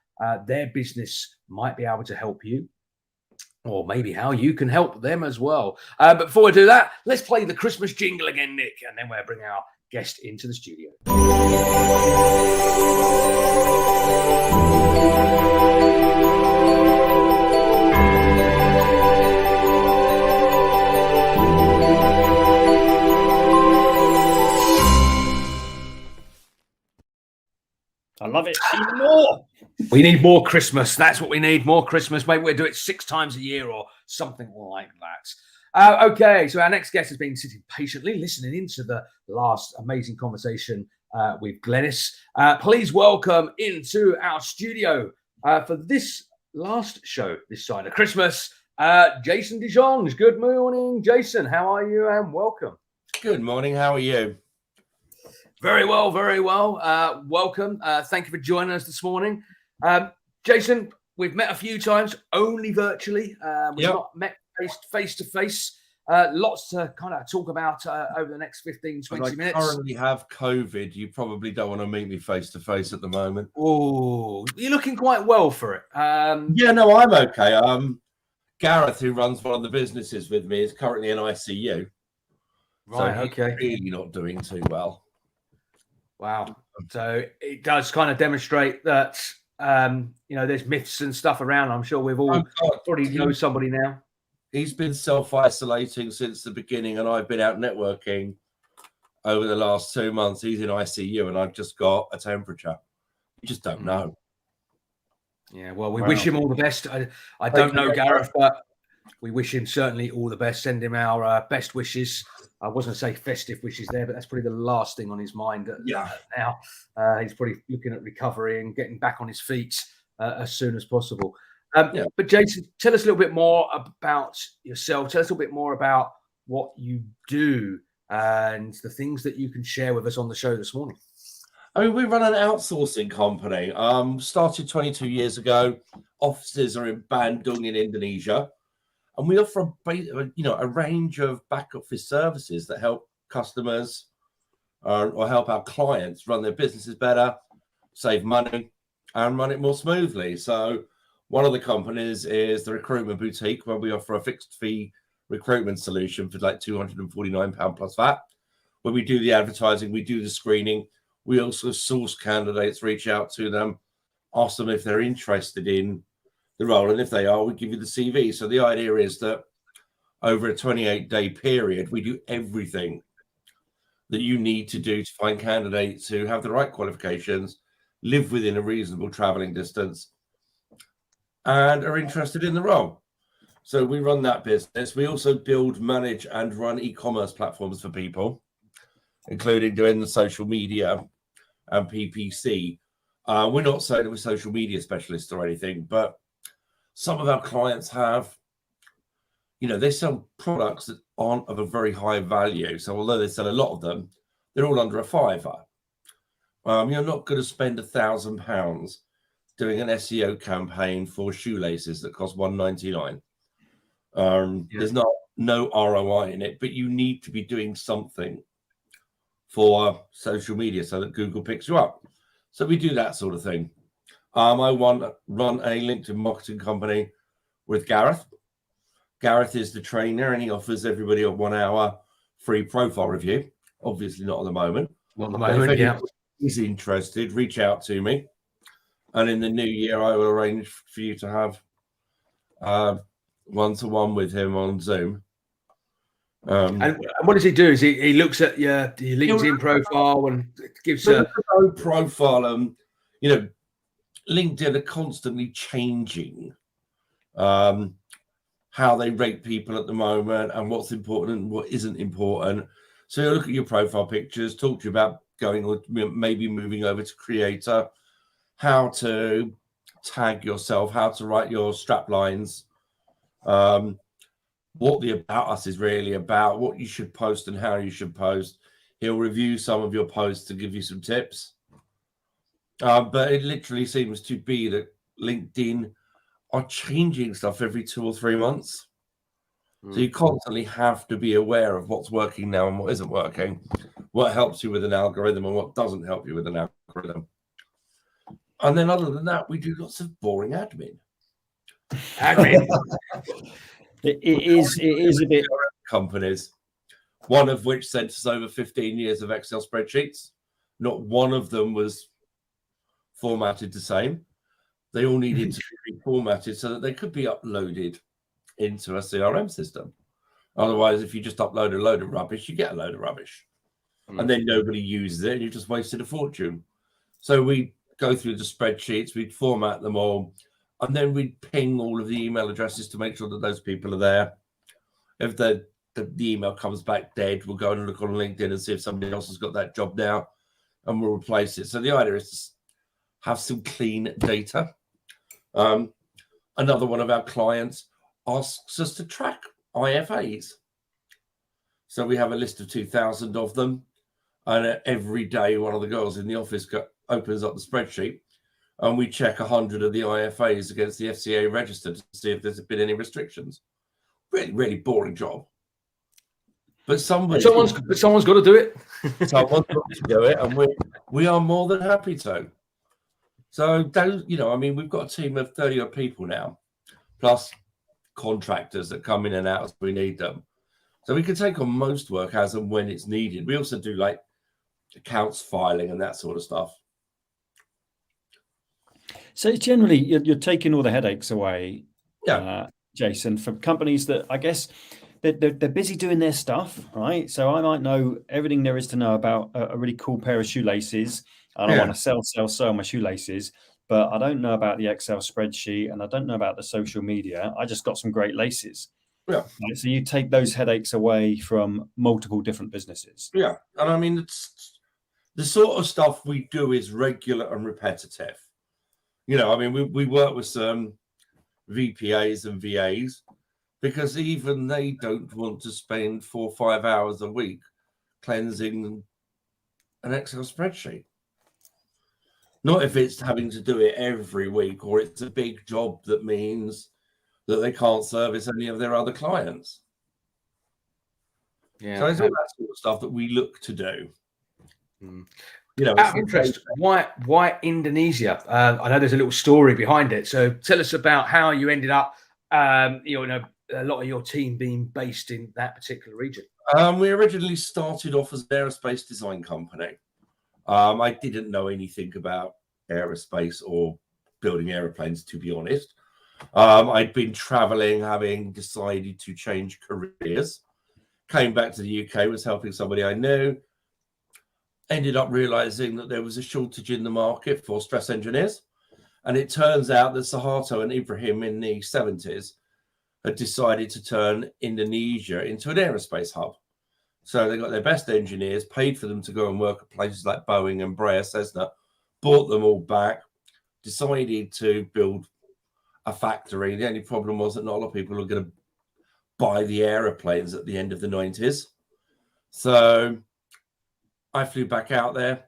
S2: their business might be able to help you, or maybe how you can help them as well. But before we do that, let's play the Christmas jingle again, Nick, and then we'll bring our guest into the studio.
S1: I love it. Even more.
S2: We need more Christmas. That's what we need. More Christmas. Maybe we'll do it 6 times a year or something like that. Okay, so our next guest has been sitting patiently, listening into the last amazing conversation with Glenys. Please welcome into our studio for this last show this side of Christmas, Jason De Jonge. Good morning, Jason. How are you? And welcome.
S4: Good morning. How are you?
S2: Very well, very well. Welcome. Thank you for joining us this morning. Jason, we've met a few times, only virtually. We've not met face to face. Lots to kind of talk about over the next 15, 20 minutes.
S4: I currently have COVID. You probably don't want to meet me face to face at the moment.
S2: Oh, you're looking quite well for it.
S4: Yeah, no, I'm okay. Gareth, who runs one of the businesses with me, is currently in ICU.
S2: Right,
S4: so
S2: okay.
S4: Really not doing too well.
S2: Wow. So it does kind of demonstrate that, there's myths and stuff around. I'm sure we've all already know somebody now.
S4: He's been self-isolating since the beginning, and I've been out networking over the last 2 months. He's in ICU, and I've just got a temperature. You just don't know.
S2: Yeah, well, we wish him all the best. I don't know Gareth, but we wish him certainly all the best. Send him our best wishes. I wasn't going to say festive wishes there, but that's probably the last thing on his mind now. He's probably looking at recovery and getting back on his feet as soon as possible. But Jason, tell us a little bit more about yourself. Tell us a little bit more about what you do and the things that you can share with us on the show this morning.
S4: I mean, we run an outsourcing company. Started 22 years ago. Offices are in Bandung in Indonesia. And we offer a range of back office services that help customers or help our clients run their businesses better, save money, and run it more smoothly. So one of the companies is the Recruitment Boutique, where we offer a fixed fee recruitment solution for like £249 plus VAT. Where we do the advertising, we do the screening. We also source candidates, reach out to them, ask them if they're interested in the role, and if they are, we give you the CV. So the idea is that over a 28-day period, we do everything that you need to do to find candidates who have the right qualifications, live within a reasonable traveling distance, and are interested in the role. So we run that business. We also build, manage, and run e-commerce platforms for people, including doing the social media and PPC. We're not saying we're social media specialists or anything, but some of our clients have, they sell products that aren't of a very high value. So although they sell a lot of them, they're all under a £5. You're not going to spend £1,000 doing an SEO campaign for shoelaces that cost $1.99. There's no ROI in it, but you need to be doing something for social media so that Google picks you up. So we do that sort of thing. I run a LinkedIn marketing company with Gareth. Gareth is the trainer, and he offers everybody a 1 hour free profile review. Obviously not at the moment.
S2: Not at the moment,
S4: is interested, reach out to me. And in the new year, I will arrange for you to have one-to-one with him on Zoom.
S2: And what does he do? Is he looks at your LinkedIn profile and gives a
S4: profile? LinkedIn are constantly changing how they rate people at the moment and what's important and what isn't important. So you look at your profile pictures, talk to you about going or maybe moving over to Creator, how to tag yourself, how to write your strap lines, what the About Us is really about, what you should post and how you should post. He'll review some of your posts to give you some tips. But it literally seems to be that LinkedIn are changing stuff every 2 or 3 months. So you constantly have to be aware of what's working now and what isn't working, what helps you with an algorithm and what doesn't help you with an algorithm. And then other than that, we do lots of boring admin.
S1: It is a bit
S4: companies, one of which sent us over 15 years of Excel spreadsheets. Not one of them was formatted the same. They all needed to be reformatted so that they could be uploaded into a CRM system. Otherwise, if you just upload a load of rubbish, you get a load of rubbish. And then nobody uses it and you just wasted a fortune. So we go through the spreadsheets, we'd format them all, and then we'd ping all of the email addresses to make sure that those people are there. If the email comes back dead, we'll go and look on LinkedIn and see if somebody else has got that job now, and we'll replace it. So the idea is to have some clean data. Another one of our clients asks us to track IFAs. So we have a list of 2,000 of them, and every day one of the girls in the office opens up the spreadsheet, and we check 100 of the IFAs against the FCA register to see if there's been any restrictions. Really, really boring job. But someone's got
S2: to do it.
S4: Someone's got to do it, and we are more than happy to. So those, we've got a team of 30 odd people now, plus contractors that come in and out as we need them. So we can take on most work as and when it's needed. We also do like accounts filing and that sort of stuff.
S1: So generally, you're taking all the headaches away,
S4: yeah,
S1: Jason, from companies that I guess they're busy doing their stuff, right? So I might know everything there is to know about a really cool pair of shoelaces. And I want to sell my shoelaces, but I don't know about the Excel spreadsheet and I don't know about the social media. I just got some great laces.
S4: Yeah.
S1: Right? So you take those headaches away from multiple different businesses.
S4: Yeah. And it's the sort of stuff we do is regular and repetitive. We work with some VPAs and VAs because even they don't want to spend 4 or 5 hours a week cleansing an Excel spreadsheet. Not if it's having to do it every week or it's a big job that means that they can't service any of their other clients. Yeah. So it's all that sort of stuff that we look to do.
S2: Out of interest, why Indonesia? I know there's a little story behind it. So tell us about how you ended up, a lot of your team being based in that particular region.
S4: We originally started off as an aerospace design company. I didn't know anything about aerospace or building airplanes, to be honest. I'd been traveling, having decided to change careers. Came back to the UK, was helping somebody I knew. Ended up realizing that there was a shortage in the market for stress engineers. And it turns out that Suharto and Ibrahim in the 70s had decided to turn Indonesia into an aerospace hub. So they got their best engineers, paid for them to go and work at places like Boeing and Embraer, Cessna, bought them all back, decided to build a factory. The only problem was that not a lot of people were going to buy the aeroplanes at the end of the 90s. So I flew back out there,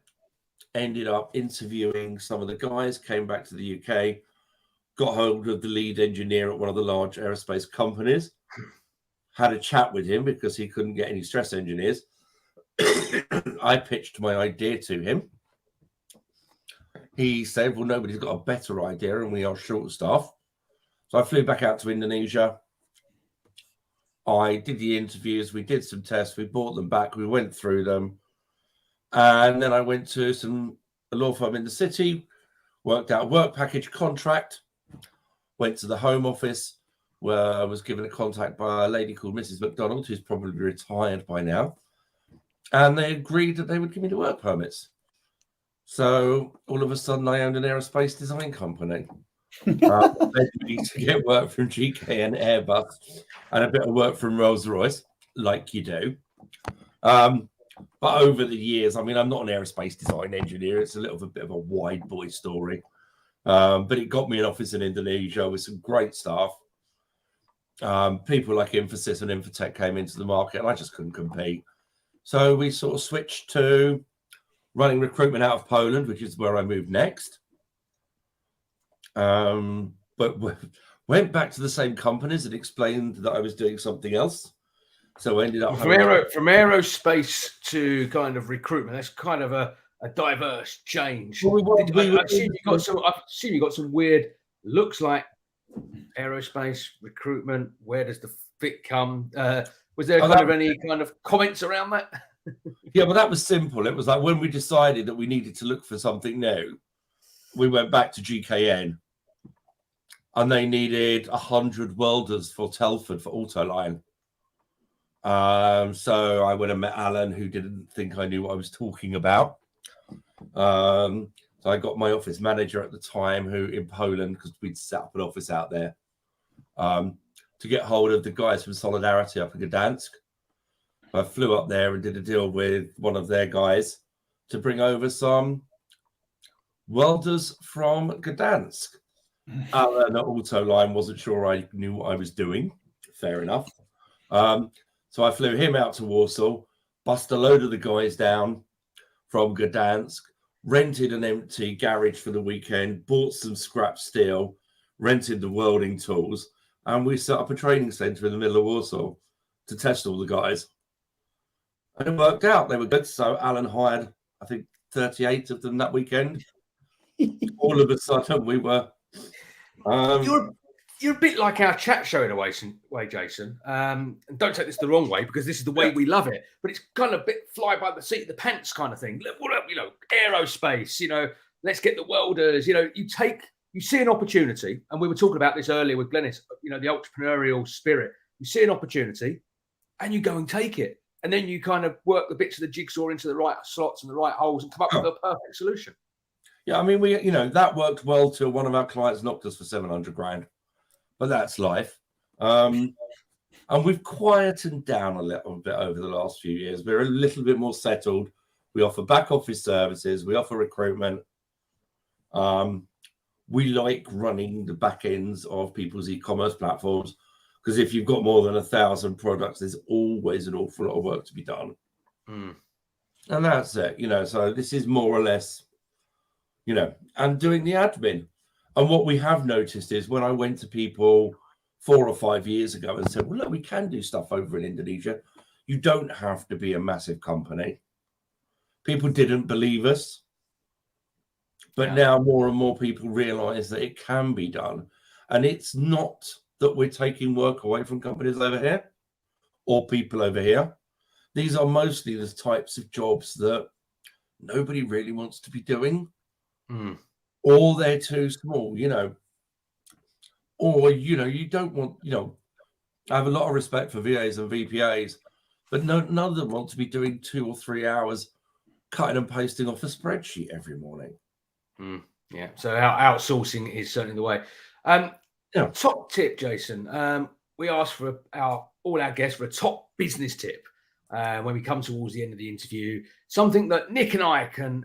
S4: ended up interviewing some of the guys, came back to the UK, got hold of the lead engineer at one of the large aerospace companies, had a chat with him because he couldn't get any stress engineers. I pitched my idea to him. He said, well, nobody's got a better idea and we are short staffed. So I flew back out to Indonesia. I did the interviews. We did some tests. We brought them back. We went through them. And then I went to some a law firm in the city, worked out a work package contract, went to the Home Office, where I was given a contact by a lady called Mrs. McDonald, who's probably retired by now. And they agreed that they would give me the work permits. So all of a sudden, I owned an aerospace design company. Led me to get work from GK and Airbus and a bit of work from Rolls Royce, like you do. But over the years, I mean, I'm not an aerospace design engineer. It's a little bit of a wide boy story. But it got me an office in Indonesia with some great staff. People like Infosys and Infotech came into the market, and I just couldn't compete. So we sort of switched to running recruitment out of Poland, which is where I moved next. But went back to the same companies and explained that I was doing something else. So I ended up
S2: from aerospace to kind of recruitment. That's kind of a diverse change. I assume you got some weird looks like aerospace recruitment. Where does the fit come? Was there any kind of comments around that?
S4: Yeah, but that was simple. It was like when we decided that we needed to look for something new, we went back to GKN, and they needed 100 welders for Telford for Autoline. So I went and met Alan, who didn't think I knew what I was talking about. So I got my office manager at the time, who in Poland, because we'd set up an office out there, to get hold of the guys from Solidarity up in Gdansk. I flew up there and did a deal with one of their guys to bring over some welders from Gdansk. Alan at Autoline wasn't sure I knew what I was doing. Fair enough. So I flew him out to Warsaw, bust a load of the guys down from Gdansk, rented an empty garage for the weekend, bought some scrap steel, rented the welding tools, and we set up a training centre in the middle of Warsaw to test all the guys. And it worked out. They were good. So Alan hired, I think, 38 of them that weekend. All of a sudden, we were...
S2: You're a bit like our chat show in a way, Jason. And don't take this the wrong way, because this is the way we love it. But it's kind of a bit fly by the seat of the pants kind of thing. Look, what up, aerospace, let's get the welders. You see an opportunity, and we were talking about this earlier with Glenys, the entrepreneurial spirit. You see an opportunity, and you go and take it. And then you kind of work the bits of the jigsaw into the right slots and the right holes and come up with a perfect solution.
S4: Yeah, I mean, that worked well till one of our clients knocked us for 700 grand. But that's life. And we've quietened down a little bit over the last few years. We're a little bit more settled. We offer back office services. We offer recruitment. We like running the back ends of people's e-commerce platforms, because if you've got more than 1,000 products, there's always an awful lot of work to be done. And that's it, so this is more or less, and doing the admin. And what we have noticed is when I went to people 4 or 5 years ago and said, well, look, we can do stuff over in Indonesia. You don't have to be a massive company. People didn't believe us. But now more and more people realize that it can be done. And it's not that we're taking work away from companies over here or people over here. These are mostly the types of jobs that nobody really wants to be doing. Or they're too small, or, you don't want, I have a lot of respect for VAs and VPAs, but none of them want to be doing 2 or 3 hours cutting and pasting off a spreadsheet every morning.
S2: Yeah. So outsourcing is certainly the way. Top tip, Jason. We ask for all our guests for a top business tip when we come towards the end of the interview. Something that Nick and I can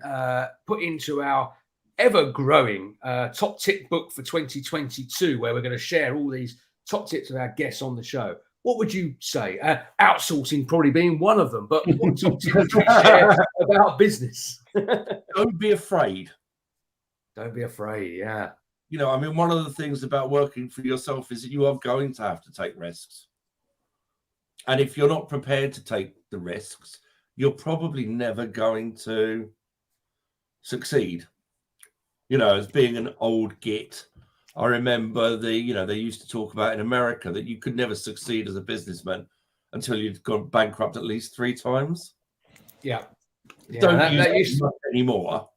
S2: put into our ever-growing top tip book for 2022, where we're going to share all these top tips of our guests on the show. What would you say? Outsourcing probably being one of them, but what top tips would you share about business?
S4: Don't be afraid.
S2: Don't be afraid, yeah.
S4: One of the things about working for yourself is that you are going to have to take risks. And if you're not prepared to take the risks, you're probably never going to succeed. As being an old git, I remember they used to talk about in America that you could never succeed as a businessman until you'd gone bankrupt at least 3 times.
S2: Yeah.
S4: Don't use that anymore.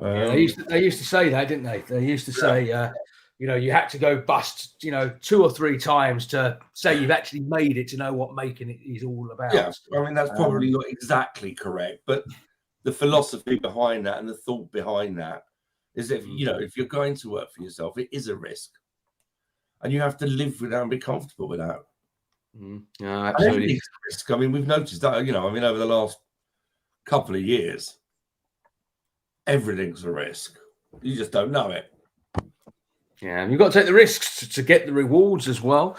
S2: Yeah, they used to say that, didn't they? They used to say, you had to go bust, 2 or 3 times to say you've actually made it to know what making it is all about.
S4: Yeah, I mean, that's probably not exactly correct, but the philosophy behind that and the thought behind that is that, if you're going to work for yourself, it is a risk. And you have to live with that and be comfortable with that.
S2: Yeah, absolutely.
S4: Risk. I mean, we've noticed that, over the last couple of years, everything's a risk. You just don't know it.
S2: Yeah, and you've got to take the risks to get the rewards as well.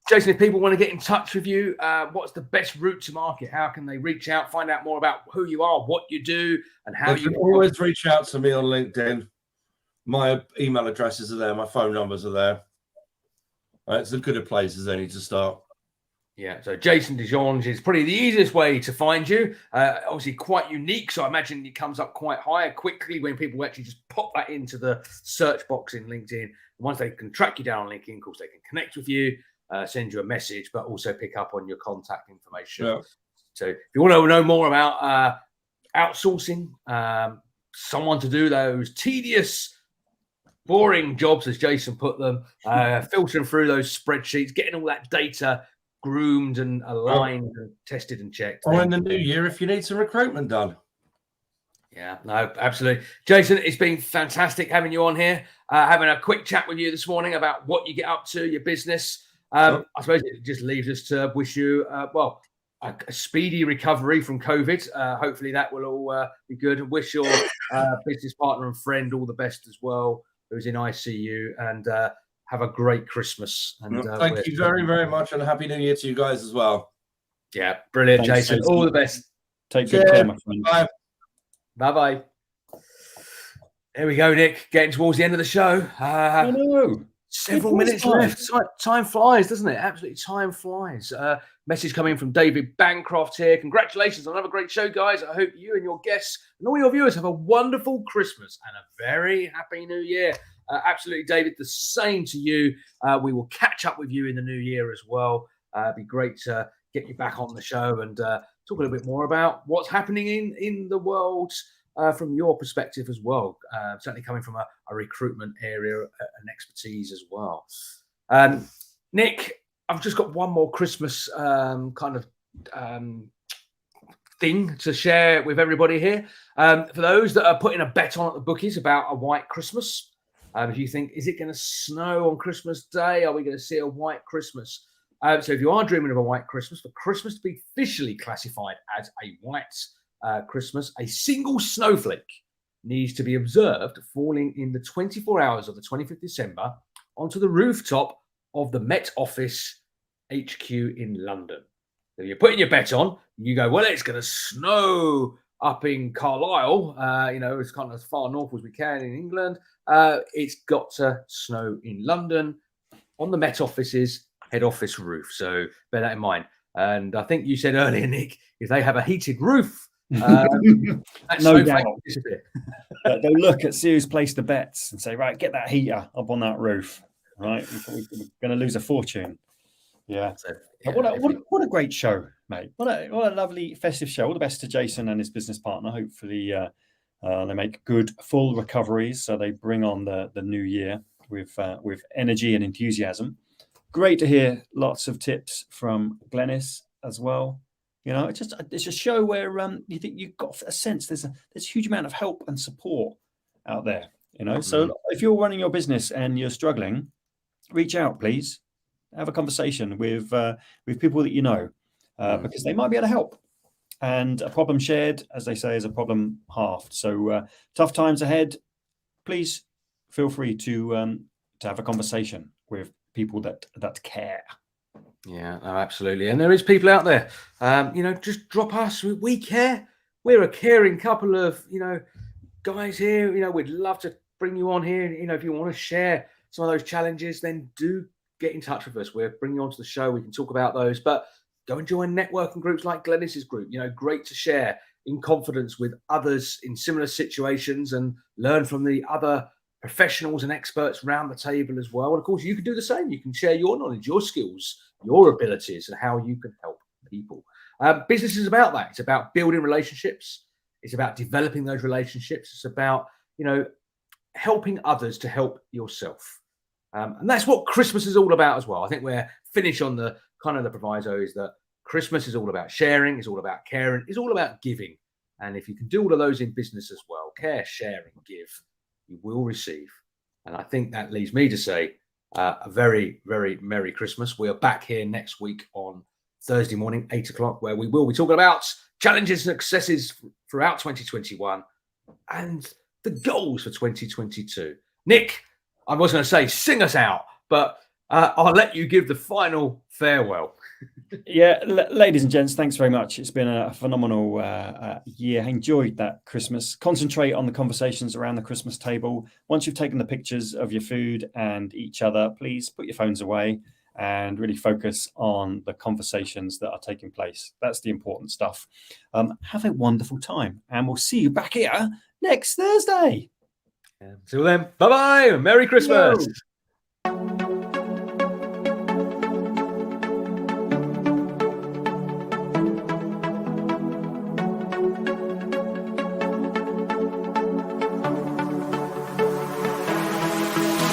S2: Jason, if people want to get in touch with you, what's the best route to market? How can they reach out, find out more about who you are, what you do, and how
S4: you can always reach out to me on LinkedIn. My email addresses are there. My phone numbers are there. It's as good a place as any to start.
S2: Yeah, so Jason De Jonge is probably the easiest way to find you. Obviously quite unique, so I imagine it comes up quite high quickly when people actually just pop that into the search box in LinkedIn. And once they can track you down on LinkedIn, of course, they can connect with you, send you a message, but also pick up on your contact information. Yeah. So if you want to know more about outsourcing, someone to do those tedious, boring jobs, as Jason put them, filtering through those spreadsheets, getting all that data groomed and aligned and tested and checked.
S4: Or in the new year, if you need some recruitment done.
S2: Yeah, no, absolutely. Jason, it's been fantastic having you on here, having a quick chat with you this morning about what you get up to, your business. I suppose it just leaves us to wish you, a speedy recovery from COVID. Hopefully that will all be good. And wish your business partner and friend all the best as well, who's in ICU, and have a great Christmas. And
S4: thank you very, very much, and Happy New Year to you guys as well.
S2: Yeah, brilliant. Thanks, Jason. All the best.
S1: Take good care, my friend.
S4: Bye.
S2: Bye-bye. There we go, Nick. Getting towards the end of the show.
S1: I know.
S2: Several minutes left. Time flies, doesn't it? Absolutely, time flies. Message coming from David Bancroft here. Congratulations on another great show, guys. I hope you and your guests and all your viewers have a wonderful Christmas and a very happy New Year. Absolutely, David. The same to you. We will catch up with you in the new year as well. It'd be great to get you back on the show and talk a little bit more about what's happening in the world from your perspective as well. Certainly coming from a recruitment area and expertise as well. Nick, I've just got one more Christmas thing to share with everybody here. For those that are putting a bet on at the bookies about a white Christmas, if you think, is it going to snow on Christmas Day? Are we going to see a white Christmas? So if you are dreaming of a white Christmas, for Christmas to be officially classified as a white Christmas, a single snowflake needs to be observed falling in the 24 hours of the 25th December onto the rooftop of the Met Office HQ in London. So you're putting your bet on, you go, well, it's going to snow up in Carlisle, it's kind of as far north as we can in England. It's got to snow in London on the Met Office's head office roof. So bear that in mind. And I think you said earlier, Nick, if they have a heated roof,
S1: no doubt. They'll look at Series Place the Bets and say, right, get that heater up on that roof. Right, we're going to lose a fortune. Yeah. What a great show, mate. What a lovely festive show. All the best to Jason and his business partner. Hopefully they make good full recoveries, so they bring on the new year with energy and enthusiasm. Great to hear lots of tips from Glenys as well. It's a show where you think you've got a sense there's a huge amount of help and support out there. So if you're running your business and you're struggling, reach out, please. Have a conversation with people that you know, because they might be able to help. And a problem shared, as they say, is a problem halved. So tough times ahead. Please feel free to have a conversation with people that care.
S2: Yeah, no, absolutely. And there is people out there, just drop us. We care. We're a caring couple of, guys here. We'd love to bring you on here. If you want to share some of those challenges, then do get in touch with us. We'll bring you onto the show. We can talk about those, but go and join networking groups like Glenys's group. Great to share in confidence with others in similar situations and learn from the other professionals and experts around the table as well. And of course, you can do the same. You can share your knowledge, your skills, your abilities, and how you can help people. Business is about that. It's about building relationships. It's about developing those relationships. It's about, you know, helping others to help yourself. And that's what Christmas is all about as well. I think we're finished on the kind of the proviso is that Christmas is all about sharing, it's all about caring, it's all about giving. And if you can do all of those in business as well, care, share, and give, you will receive. And I think that leads me to say a very, very Merry Christmas. We are back here next week on Thursday morning, 8 o'clock, where we will be talking about challenges and successes throughout 2021 and the goals for 2022. Nick, I was going to say, sing us out, but I'll let you give the final farewell.
S1: Yeah, ladies and gents, thanks very much. It's been a phenomenal year. I enjoyed that Christmas. Concentrate on the conversations around the Christmas table. Once you've taken the pictures of your food and each other, please put your phones away and really focus on the conversations that are taking place. That's the important stuff. Have a wonderful time, and we'll see you back here next Thursday.
S2: Until then, bye-bye. Merry Christmas.